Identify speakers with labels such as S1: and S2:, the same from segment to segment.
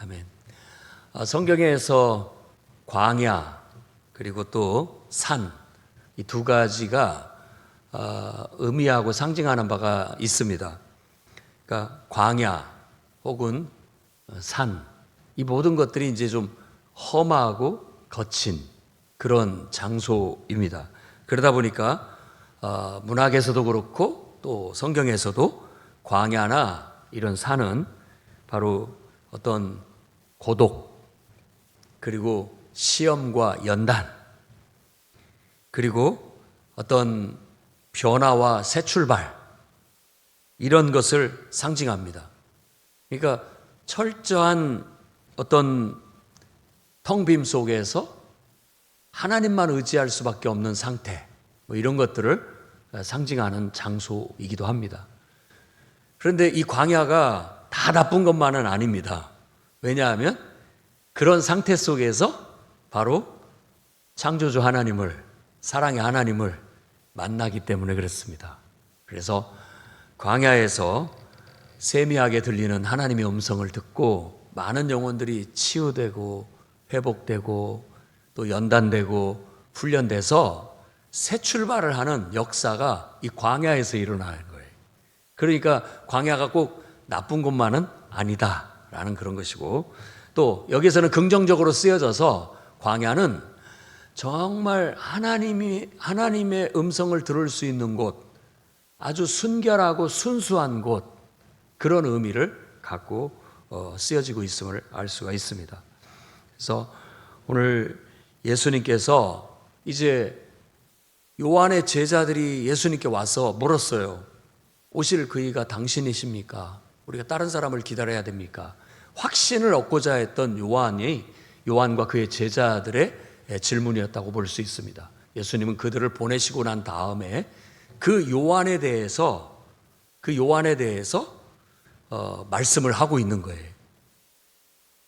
S1: 아멘. 성경에서 광야 그리고 또 산, 이 두 가지가 의미하고 상징하는 바가 있습니다. 그러니까 광야 혹은 산, 이 모든 것들이 이제 좀 험하고 거친 그런 장소입니다. 그러다 보니까 문학에서도 그렇고 또 성경에서도 광야나 이런 산은 바로 어떤 고독, 그리고 시험과 연단, 그리고 어떤 변화와 새 출발, 이런 것을 상징합니다. 그러니까 철저한 어떤 텅 빔 속에서 하나님만 의지할 수밖에 없는 상태, 이런 것들을 상징하는 장소이기도 합니다. 그런데 이 광야가 다 나쁜 것만은 아닙니다. 왜냐하면 그런 상태 속에서 바로 창조주 하나님을, 사랑의 하나님을 만나기 때문에 그렇습니다. 그래서 광야에서 세미하게 들리는 하나님의 음성을 듣고 많은 영혼들이 치유되고 회복되고 또 연단되고 훈련돼서 새 출발을 하는 역사가 이 광야에서 일어나는 거예요. 그러니까 광야가 꼭 나쁜 곳만은 아니다라는 그런 것이고, 또 여기서는 긍정적으로 쓰여져서 광야는 정말 하나님의 음성을 들을 수 있는 곳, 아주 순결하고 순수한 곳, 그런 의미를 갖고 쓰여지고 있음을 알 수가 있습니다. 그래서 오늘 예수님께서 이제 요한의 제자들이 예수님께 와서 물었어요. 오실 그이가 당신이십니까? 우리가 다른 사람을 기다려야 됩니까? 확신을 얻고자 했던 요한과 그의 제자들의 질문이었다고 볼 수 있습니다. 예수님은 그들을 보내시고 난 다음에 그 요한에 대해서 말씀을 하고 있는 거예요.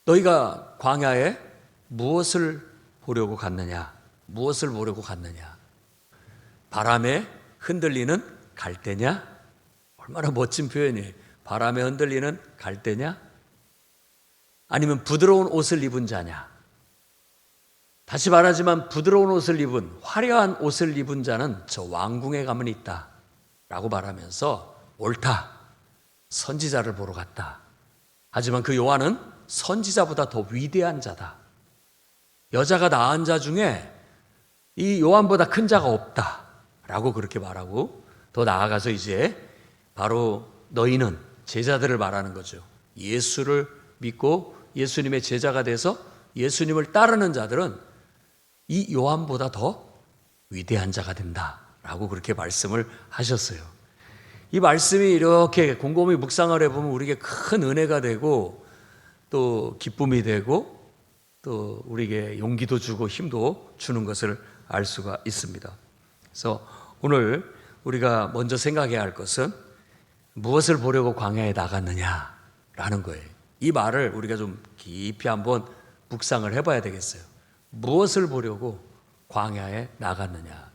S1: 너희가 광야에 무엇을 보려고 갔느냐? 무엇을 보려고 갔느냐? 바람에 흔들리는 갈대냐? 얼마나 멋진 표현이에요. 바람에 흔들리는 갈대냐? 아니면 부드러운 옷을 입은 자냐? 다시 말하지만 부드러운 옷을 입은, 화려한 옷을 입은 자는 저 왕궁에 가면 있다 라고 말하면서 옳다, 선지자를 보러 갔다. 하지만 그 요한은 선지자보다 더 위대한 자다. 여자가 낳은 자 중에 이 요한보다 큰 자가 없다 라고 그렇게 말하고, 더 나아가서 이제 바로 너희는, 제자들을 말하는 거죠. 예수를 믿고 예수님의 제자가 돼서 예수님을 따르는 자들은 이 요한보다 더 위대한 자가 된다라고 그렇게 말씀을 하셨어요. 이 말씀이 이렇게 곰곰이 묵상을 해보면 우리에게 큰 은혜가 되고 또 기쁨이 되고 또 우리에게 용기도 주고 힘도 주는 것을 알 수가 있습니다. 그래서 오늘 우리가 먼저 생각해야 할 것은 무엇을 보려고 광야에 나갔느냐라는 거예요. 이 말을 우리가 좀 깊이 한번 묵상을 해봐야 되겠어요. 무엇을 보려고 광야에 나갔느냐?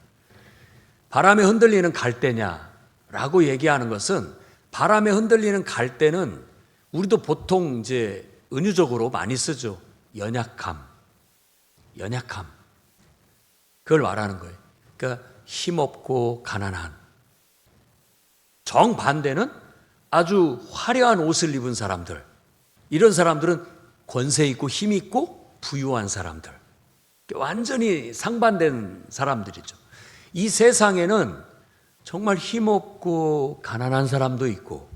S1: 바람에 흔들리는 갈대냐라고 얘기하는 것은, 바람에 흔들리는 갈대는 우리도 보통 이제 은유적으로 많이 쓰죠. 연약함. 그걸 말하는 거예요. 그러니까 힘없고 가난한. 정반대는 아주 화려한 옷을 입은 사람들. 이런 사람들은 권세 있고 힘 있고 부유한 사람들. 완전히 상반된 사람들이죠. 이 세상에는 정말 힘없고 가난한 사람도 있고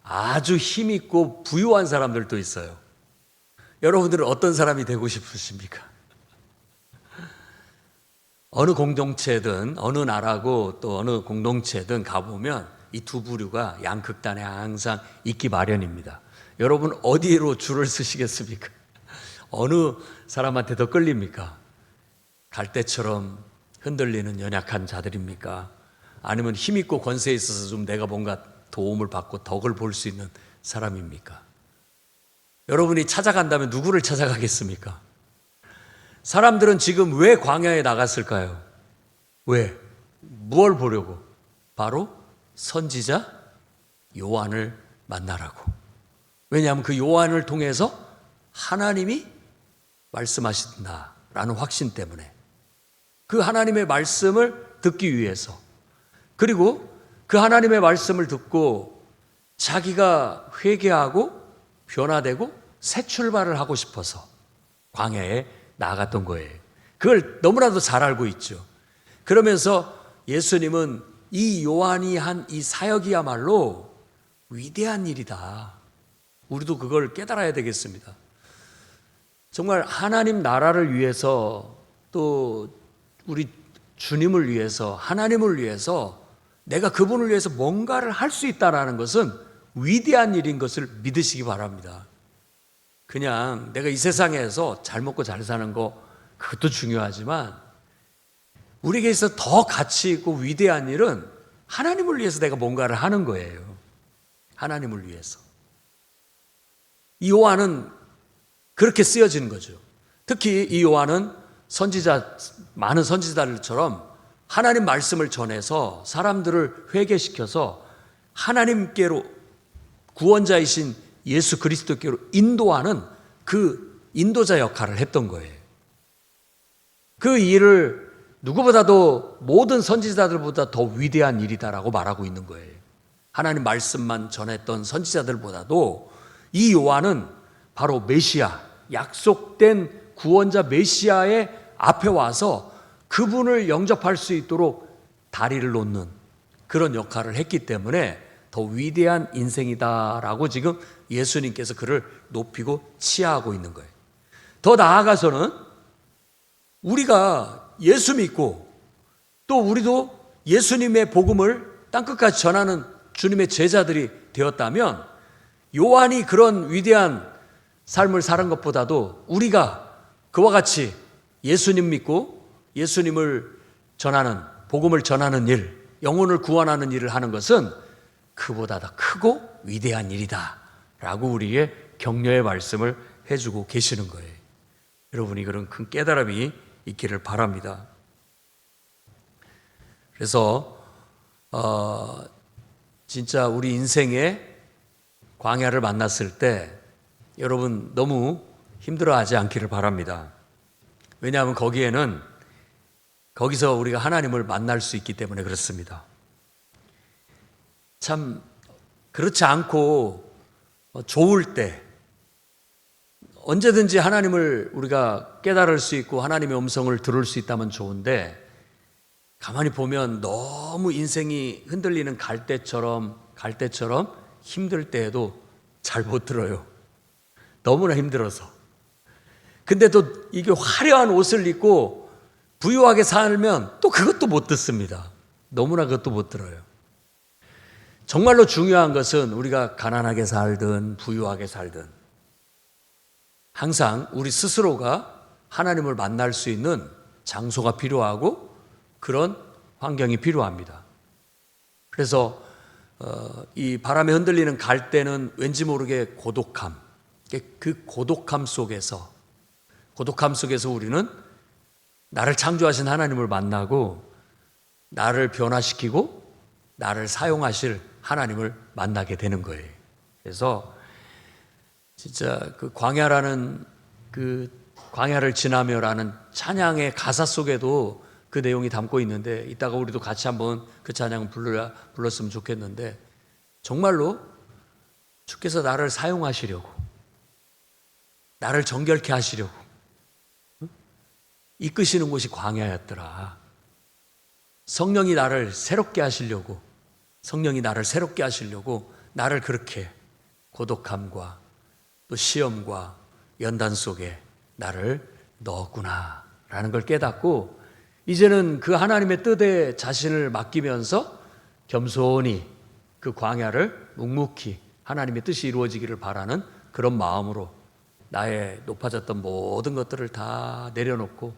S1: 아주 힘 있고 부유한 사람들도 있어요. 여러분들은 어떤 사람이 되고 싶으십니까? 어느 공동체든 어느 나라고 또 어느 공동체든 가보면 이 두 부류가 양극단에 항상 있기 마련입니다. 여러분 어디로 줄을 서시겠습니까? 어느 사람한테 더 끌립니까? 갈대처럼 흔들리는 연약한 자들입니까? 아니면 힘있고 권세 있어서 좀 내가 뭔가 도움을 받고 덕을 볼 수 있는 사람입니까? 여러분이 찾아간다면 누구를 찾아가겠습니까? 사람들은 지금 왜 광야에 나갔을까요? 왜? 무엇을 보려고? 바로 선지자 요한을 만나라고. 왜냐하면 그 요한을 통해서 하나님이 말씀하신다라는 확신 때문에, 그 하나님의 말씀을 듣기 위해서, 그리고 그 하나님의 말씀을 듣고 자기가 회개하고 변화되고 새 출발을 하고 싶어서 광야에 나아갔던 거예요. 그걸 너무나도 잘 알고 있죠. 그러면서 예수님은 이 요한이 한 이 사역이야말로 위대한 일이다. 우리도 그걸 깨달아야 되겠습니다. 정말 하나님 나라를 위해서, 또 우리 주님을 위해서, 하나님을 위해서 내가 그분을 위해서 뭔가를 할 수 있다는 것은 위대한 일인 것을 믿으시기 바랍니다. 그냥 내가 이 세상에서 잘 먹고 잘 사는 거, 그것도 중요하지만 우리에게 있어 더 가치 있고 위대한 일은 하나님을 위해서 내가 뭔가를 하는 거예요. 하나님을 위해서. 이 요한은 그렇게 쓰여지는 거죠. 특히 이 요한은 많은 선지자들처럼 하나님 말씀을 전해서 사람들을 회개시켜서 하나님께로, 구원자이신 예수 그리스도께로 인도하는 그 인도자 역할을 했던 거예요. 그 일을 누구보다도, 모든 선지자들보다 더 위대한 일이다라고 말하고 있는 거예요. 하나님 말씀만 전했던 선지자들보다도 이 요한은 바로 메시아, 약속된 구원자 메시아의 앞에 와서 그분을 영접할 수 있도록 다리를 놓는 그런 역할을 했기 때문에 더 위대한 인생이다라고 지금 예수님께서 그를 높이고 치하하고 있는 거예요. 더 나아가서는 우리가 예수 믿고 또 우리도 예수님의 복음을 땅끝까지 전하는 주님의 제자들이 되었다면, 요한이 그런 위대한 삶을 사는 것보다도 우리가 그와 같이 예수님 믿고 예수님을 전하는, 복음을 전하는 일, 영혼을 구원하는 일을 하는 것은 그보다 더 크고 위대한 일이다 라고 우리의 격려의 말씀을 해주고 계시는 거예요. 여러분이 그런 큰 깨달음이 있기를 바랍니다. 그래서 진짜 우리 인생에 광야를 만났을 때 여러분 너무 힘들어하지 않기를 바랍니다. 왜냐하면 거기서 우리가 하나님을 만날 수 있기 때문에 그렇습니다. 참 그렇지 않고 좋을 때 언제든지 하나님을 우리가 깨달을 수 있고 하나님의 음성을 들을 수 있다면 좋은데, 가만히 보면 너무 인생이 흔들리는 갈대처럼 힘들 때에도 잘 못 들어요. 너무나 힘들어서. 근데 또 이게 화려한 옷을 입고 부유하게 살면 또 그것도 못 듣습니다. 너무나 그것도 못 들어요. 정말로 중요한 것은 우리가 가난하게 살든 부유하게 살든 항상 우리 스스로가 하나님을 만날 수 있는 장소가 필요하고 그런 환경이 필요합니다. 그래서 이 바람에 흔들리는 갈대는 왠지 모르게 고독함, 그 고독함 속에서 우리는 나를 창조하신 하나님을 만나고 나를 변화시키고 나를 사용하실 하나님을 만나게 되는 거예요. 그래서 진짜 그 광야를 지나며라는 찬양의 가사 속에도 그 내용이 담고 있는데, 이따가 우리도 같이 한번 그 찬양 불렀으면 좋겠는데, 정말로 주께서 나를 사용하시려고, 나를 정결케 하시려고 이끄시는 곳이 광야였더라. 성령이 나를 새롭게 하시려고 나를 그렇게 고독함과 또 시험과 연단 속에 나를 넣었구나 라는 걸 깨닫고, 이제는 그 하나님의 뜻에 자신을 맡기면서 겸손히 그 광야를 묵묵히 하나님의 뜻이 이루어지기를 바라는 그런 마음으로 나의 높아졌던 모든 것들을 다 내려놓고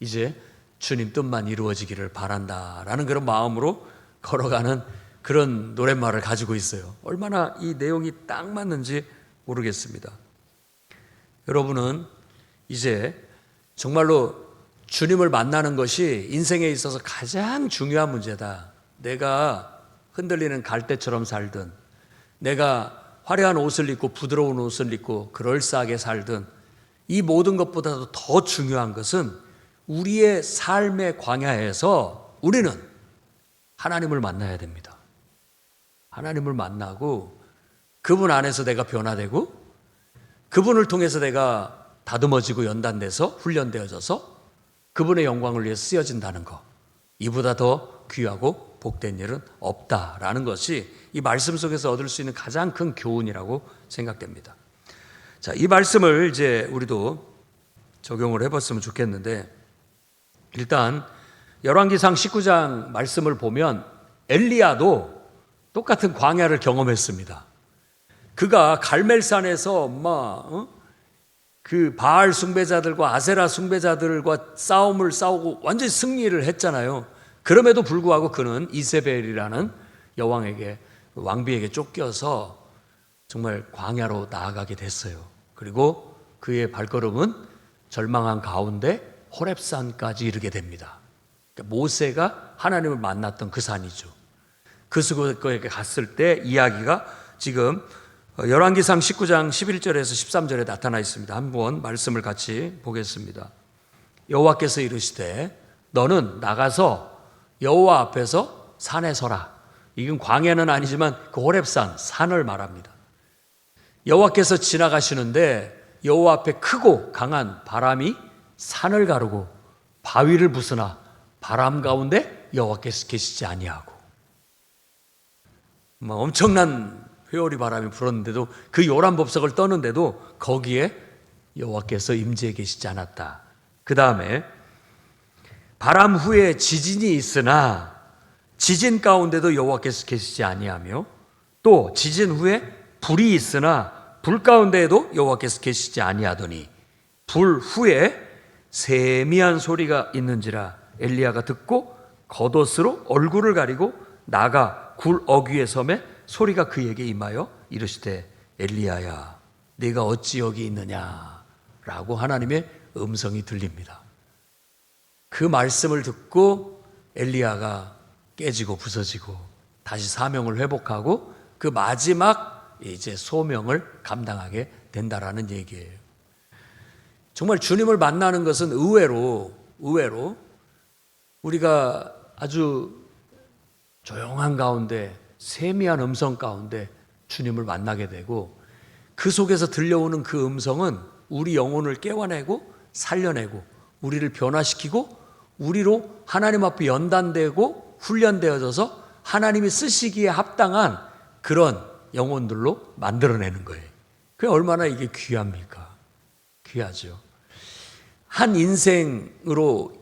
S1: 이제 주님 뜻만 이루어지기를 바란다라는 그런 마음으로 걸어가는 그런 노랫말을 가지고 있어요. 얼마나 이 내용이 딱 맞는지 모르겠습니다. 여러분은 이제 정말로 주님을 만나는 것이 인생에 있어서 가장 중요한 문제다. 내가 흔들리는 갈대처럼 살든, 내가 화려한 옷을 입고 부드러운 옷을 입고 그럴싸하게 살든, 이 모든 것보다도 더 중요한 것은 우리의 삶의 광야에서 우리는 하나님을 만나야 됩니다. 하나님을 만나고 그분 안에서 내가 변화되고 그분을 통해서 내가 다듬어지고 연단돼서 훈련되어져서 그분의 영광을 위해 쓰여진다는 것, 이보다 더 귀하고 복된 일은 없다라는 것이 이 말씀 속에서 얻을 수 있는 가장 큰 교훈이라고 생각됩니다. 자, 이 말씀을 이제 우리도 적용을 해봤으면 좋겠는데, 일단 열왕기상 19장 말씀을 보면 엘리야도 똑같은 광야를 경험했습니다. 그가 갈멜산에서 그 바알 숭배자들과 아세라 숭배자들과 싸움을 싸우고 완전히 승리를 했잖아요. 그럼에도 불구하고 그는 이세벨이라는 여왕에게, 왕비에게 쫓겨서 정말 광야로 나아가게 됐어요. 그리고 그의 발걸음은 절망한 가운데 호렙산까지 이르게 됩니다. 그러니까 모세가 하나님을 만났던 그 산이죠. 그 곳에 갔을 때 이야기가 지금 열왕기상 19장 11절에서 13절에 나타나 있습니다. 한번 말씀을 같이 보겠습니다. 여호와께서 이르시되 너는 나가서 여호와 앞에서 산에 서라. 이건 광야는 아니지만 그 호렙산, 산을 말합니다. 여호와께서 지나가시는데 여호와 앞에 크고 강한 바람이 산을 가르고 바위를 부수나 바람 가운데 여호와께서 계시지 아니하고, 엄청난 회오리 바람이 불었는데도 그 요란법석을 떠는데도 거기에 여호와께서 임재해 계시지 않았다. 그 다음에 바람 후에 지진이 있으나 지진 가운데도 여호와께서 계시지 아니하며, 또 지진 후에 불이 있으나 불 가운데에도 여호와께서 계시지 아니하더니 불 후에 세미한 소리가 있는지라 엘리야가 듣고 겉옷으로 얼굴을 가리고 나가 굴 어귀에 섬에 소리가 그에게 임하여 이르시되 엘리야야 네가 어찌 여기 있느냐라고 하나님의 음성이 들립니다. 그 말씀을 듣고 엘리야가 깨지고 부서지고 다시 사명을 회복하고 그 마지막 이제 소명을 감당하게 된다라는 얘기예요. 정말 주님을 만나는 것은 의외로 우리가 아주 조용한 가운데 세미한 음성 가운데 주님을 만나게 되고, 그 속에서 들려오는 그 음성은 우리 영혼을 깨워내고 살려내고 우리를 변화시키고 우리로 하나님 앞에 연단되고 훈련되어져서 하나님이 쓰시기에 합당한 그런 영혼들로 만들어내는 거예요. 그게 얼마나 이게 귀합니까? 귀하죠. 한 인생으로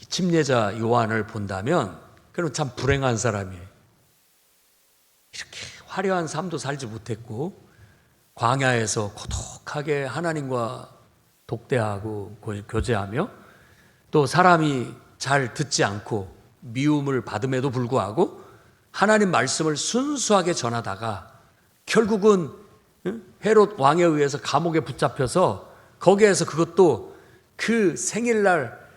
S1: 침례자 요한을 본다면 그는 참 불행한 사람이에요. 이렇게 화려한 삶도 살지 못했고 광야에서 고독하게 하나님과 독대하고 교제하며 또 사람이 잘 듣지 않고 미움을 받음에도 불구하고 하나님 말씀을 순수하게 전하다가 결국은 헤롯 왕에 의해서 감옥에 붙잡혀서 거기에서 그것도 그 생일날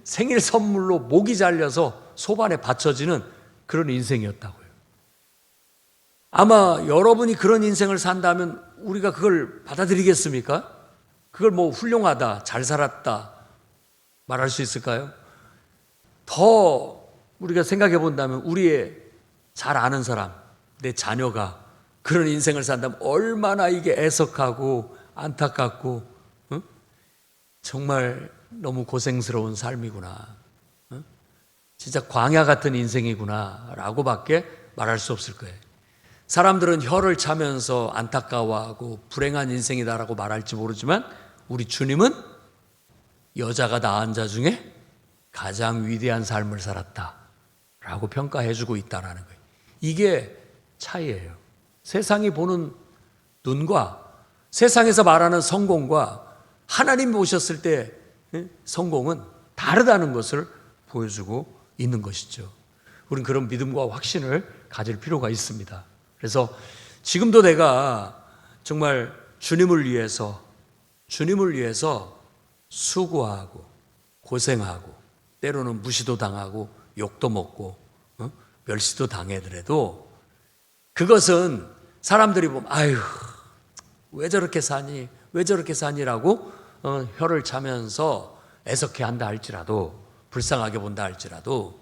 S1: 생일 선물로 목이 잘려서 소반에 바쳐지는 그런 인생이었다고요. 아마 여러분이 그런 인생을 산다면 우리가 그걸 받아들이겠습니까? 그걸 훌륭하다, 잘 살았다 말할 수 있을까요? 더 우리가 생각해 본다면 우리의 잘 아는 사람, 내 자녀가 그런 인생을 산다면 얼마나 이게 애석하고 안타깝고 정말 너무 고생스러운 삶이구나, 진짜 광야 같은 인생이구나 라고밖에 말할 수 없을 거예요. 사람들은 혀를 차면서 안타까워하고 불행한 인생이다라고 말할지 모르지만 우리 주님은 여자가 낳은 자 중에 가장 위대한 삶을 살았다라고 평가해주고 있다는 거예요. 이게 차이예요. 세상이 보는 눈과 세상에서 말하는 성공과 하나님 보셨을 때 성공은 다르다는 것을 보여주고 있는 것이죠. 우리는 그런 믿음과 확신을 가질 필요가 있습니다. 그래서 지금도 내가 정말 주님을 위해서 수고하고 고생하고 때로는 무시도 당하고 욕도 먹고 멸시도 당하더라도 그것은 사람들이 보면 아유 왜 저렇게 사니 왜 저렇게 사니라고 혀를 차면서 애석해 한다 할지라도, 불쌍하게 본다 할지라도,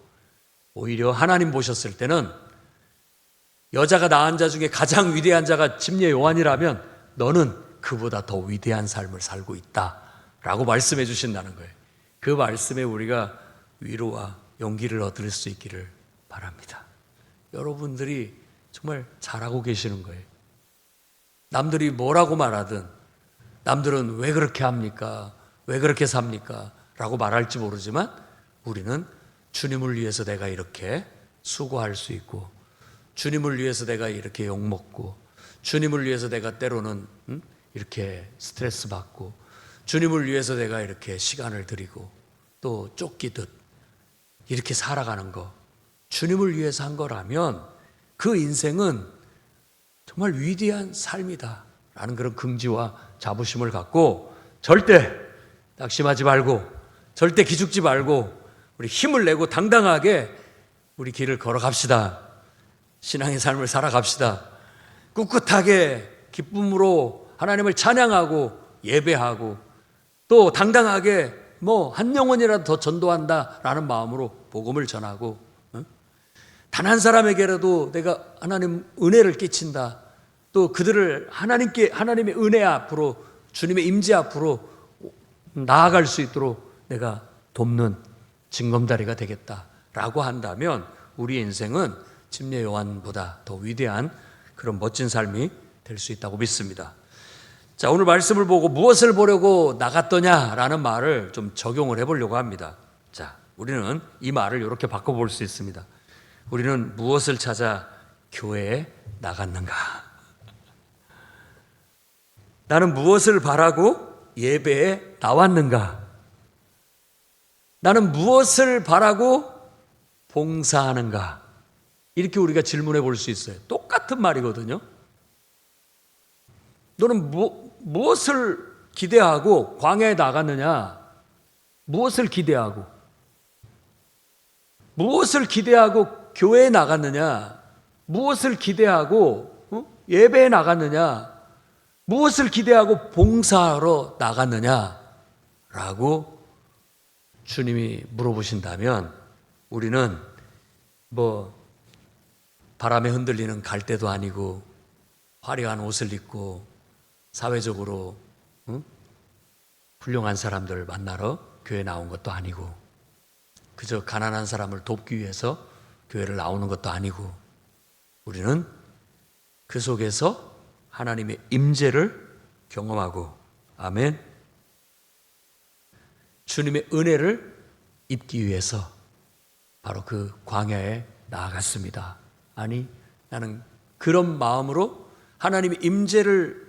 S1: 오히려 하나님 보셨을 때는 여자가 낳은 자 중에 가장 위대한 자가 침례 요한이라면 너는 그보다 더 위대한 삶을 살고 있다라고 말씀해 주신다는 거예요. 그 말씀에 우리가 위로와 용기를 얻을 수 있기를 바랍니다. 여러분들이 정말 잘하고 계시는 거예요. 남들이 뭐라고 말하든, 남들은 왜 그렇게 합니까? 왜 그렇게 삽니까? 라고 말할지 모르지만 우리는 주님을 위해서 내가 이렇게 수고할 수 있고, 주님을 위해서 내가 이렇게 욕먹고, 주님을 위해서 내가 때로는 이렇게 스트레스 받고, 주님을 위해서 내가 이렇게 시간을 들이고 또 쫓기듯 이렇게 살아가는 거, 주님을 위해서 한 거라면 그 인생은 정말 위대한 삶이다 라는 그런 긍지와 자부심을 갖고 절대 낙심하지 말고, 절대 기죽지 말고 우리 힘을 내고 당당하게 우리 길을 걸어갑시다. 신앙의 삶을 살아갑시다. 꿋꿋하게 기쁨으로 하나님을 찬양하고 예배하고 또 당당하게 한 영혼이라도 더 전도한다라는 마음으로 복음을 전하고, 단 한 사람에게라도 내가 하나님 은혜를 끼친다, 또 그들을 하나님의 은혜 앞으로, 주님의 임재 앞으로 나아갈 수 있도록 내가 돕는 징검다리가 되겠다라고 한다면 우리의 인생은 침례 요한보다 더 위대한 그런 멋진 삶이 될 수 있다고 믿습니다. 자, 오늘 말씀을 보고 무엇을 보려고 나갔더냐라는 말을 좀 적용을 해보려고 합니다. 자, 우리는 이 말을 이렇게 바꿔볼 수 있습니다. 우리는 무엇을 찾아 교회에 나갔는가? 나는 무엇을 바라고 예배에 나왔는가? 나는 무엇을 바라고 봉사하는가? 이렇게 우리가 질문해 볼 수 있어요. 똑같은 말이거든요. 너는 무엇을 기대하고 광야에 나갔느냐? 무엇을 기대하고? 무엇을 기대하고 교회에 나갔느냐? 무엇을 기대하고 예배에 나갔느냐? 무엇을 기대하고 봉사하러 나갔느냐? 라고 주님이 물어보신다면 우리는 바람에 흔들리는 갈대도 아니고 화려한 옷을 입고 사회적으로 훌륭한 사람들 만나러 교회 나온 것도 아니고, 그저 가난한 사람을 돕기 위해서 교회를 나오는 것도 아니고, 우리는 그 속에서 하나님의 임재를 경험하고, 아멘, 주님의 은혜를 입기 위해서 바로 그 광야에 나아갔습니다. 아니, 나는 그런 마음으로 하나님의 임재를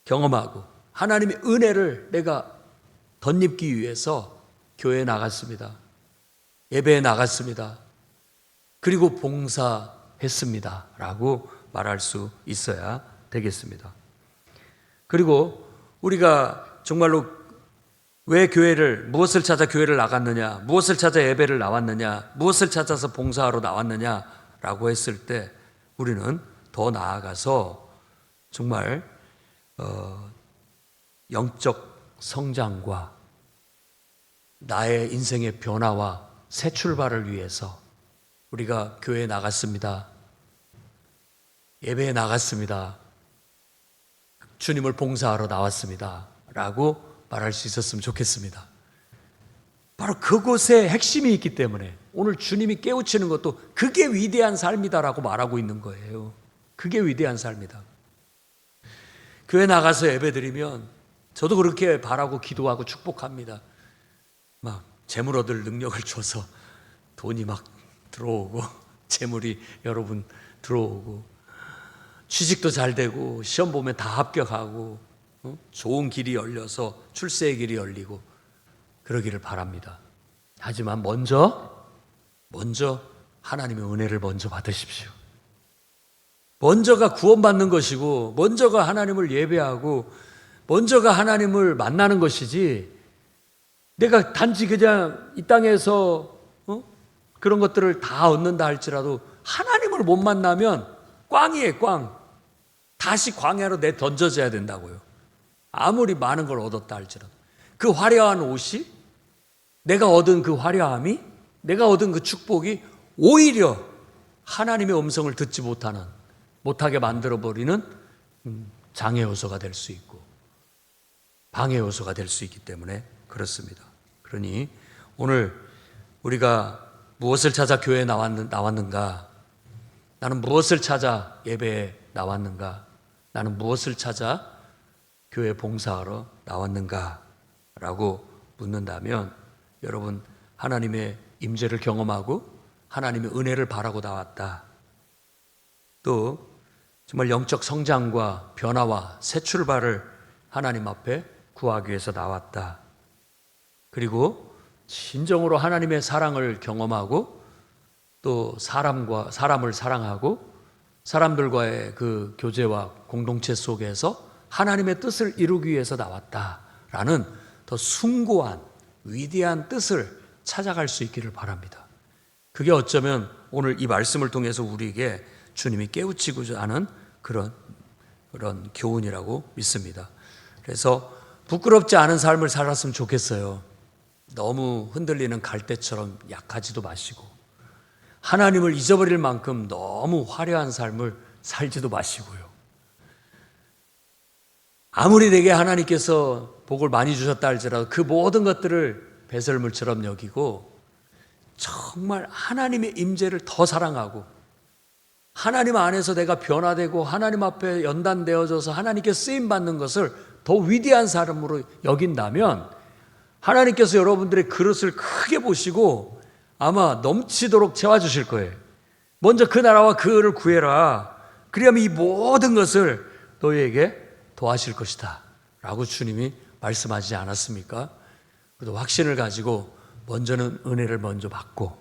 S1: 경험하고 하나님의 은혜를 내가 덧입기 위해서 교회에 나갔습니다. 예배에 나갔습니다. 그리고 봉사했습니다 라고 말할 수 있어야 되겠습니다. 그리고 우리가 정말로 무엇을 찾아 교회를 나갔느냐, 무엇을 찾아 예배를 나왔느냐, 무엇을 찾아서 봉사하러 나왔느냐 라고 했을 때 우리는 더 나아가서 정말 영적 성장과 나의 인생의 변화와 새 출발을 위해서 우리가 교회에 나갔습니다. 예배에 나갔습니다. 주님을 봉사하러 나왔습니다 라고 말할 수 있었으면 좋겠습니다. 바로 그곳에 핵심이 있기 때문에 오늘 주님이 깨우치는 것도 그게 위대한 삶이다라고 말하고 있는 거예요. 그게 위대한 삶이다. 교회 나가서 예배드리면 저도 그렇게 바라고 기도하고 축복합니다. 막 재물 얻을 능력을 줘서 돈이 막 들어오고, 재물이 여러분 들어오고, 취직도 잘 되고, 시험 보면 다 합격하고, 좋은 길이 열려서 출세의 길이 열리고 그러기를 바랍니다. 하지만 먼저 하나님의 은혜를 먼저 받으십시오. 먼저가 구원받는 것이고, 먼저가 하나님을 예배하고, 먼저가 하나님을 만나는 것이지, 내가 단지 그냥 이 땅에서 그런 것들을 다 얻는다 할지라도 하나님을 못 만나면 꽝이에요, 꽝. 다시 광야로 내 던져져야 된다고요. 아무리 많은 걸 얻었다 할지라도 그 화려한 옷이, 내가 얻은 그 화려함이, 내가 얻은 그 축복이 오히려 하나님의 음성을 듣지 못하게 만들어버리는 장애 요소가 될 수 있고 방해 요소가 될 수 있기 때문에 그렇습니다. 그러니 오늘 우리가 무엇을 찾아 교회에 나왔는가? 나는 무엇을 찾아 예배에 나왔는가? 나는 무엇을 찾아 교회 봉사하러 나왔는가? 라고 묻는다면 여러분, 하나님의 임재를 경험하고 하나님의 은혜를 바라고 나왔다. 또 정말 영적 성장과 변화와 새 출발을 하나님 앞에 구하기 위해서 나왔다. 그리고 진정으로 하나님의 사랑을 경험하고 또 사람을 사랑하고 사람들과의 그 교제와 공동체 속에서 하나님의 뜻을 이루기 위해서 나왔다라는 더 숭고한 위대한 뜻을 찾아갈 수 있기를 바랍니다. 그게 어쩌면 오늘 이 말씀을 통해서 우리에게 주님이 깨우치고자 하는 그런 교훈이라고 믿습니다. 그래서 부끄럽지 않은 삶을 살았으면 좋겠어요. 너무 흔들리는 갈대처럼 약하지도 마시고 하나님을 잊어버릴 만큼 너무 화려한 삶을 살지도 마시고요. 아무리 내게 하나님께서 복을 많이 주셨다 할지라도 그 모든 것들을 배설물처럼 여기고 정말 하나님의 임재를 더 사랑하고 하나님 안에서 내가 변화되고 하나님 앞에 연단되어져서 하나님께 쓰임받는 것을 더 위대한 사람으로 여긴다면 하나님께서 여러분들의 그릇을 크게 보시고 아마 넘치도록 채워주실 거예요. 먼저 그 나라와 그 의를 구해라. 그리하면 이 모든 것을 너희에게 더하실 것이다 라고 주님이 말씀하지 않았습니까? 그래도 확신을 가지고 먼저는 은혜를 먼저 받고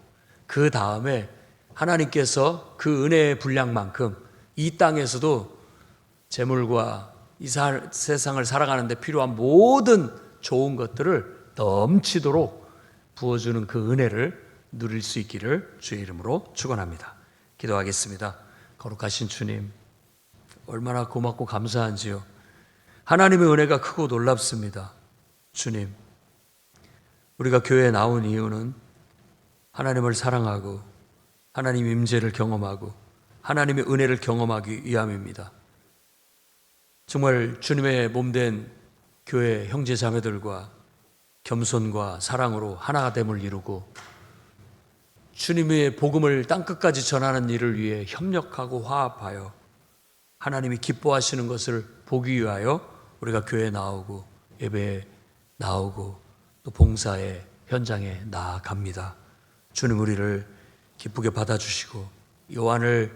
S1: 그 다음에 하나님께서 그 은혜의 분량만큼 이 땅에서도 재물과 이 세상을 살아가는 데 필요한 모든 좋은 것들을 넘치도록 부어주는 그 은혜를 누릴 수 있기를 주의 이름으로 축원합니다. 기도하겠습니다. 거룩하신 주님, 얼마나 고맙고 감사한지요. 하나님의 은혜가 크고 놀랍습니다. 주님, 우리가 교회에 나온 이유는 하나님을 사랑하고 하나님의 임재를 경험하고 하나님의 은혜를 경험하기 위함입니다. 정말 주님의 몸된 교회 형제 자매들과 겸손과 사랑으로 하나가 됨을 이루고 주님의 복음을 땅끝까지 전하는 일을 위해 협력하고 화합하여 하나님이 기뻐하시는 것을 보기 위하여 우리가 교회에 나오고 예배에 나오고 또 봉사의 현장에 나아갑니다. 주님, 우리를 기쁘게 받아주시고 요한을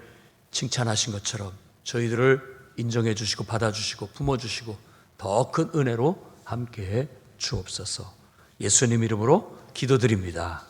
S1: 칭찬하신 것처럼 저희들을 인정해 주시고 받아주시고 품어주시고 더 큰 은혜로 함께해 주옵소서. 예수님 이름으로 기도드립니다.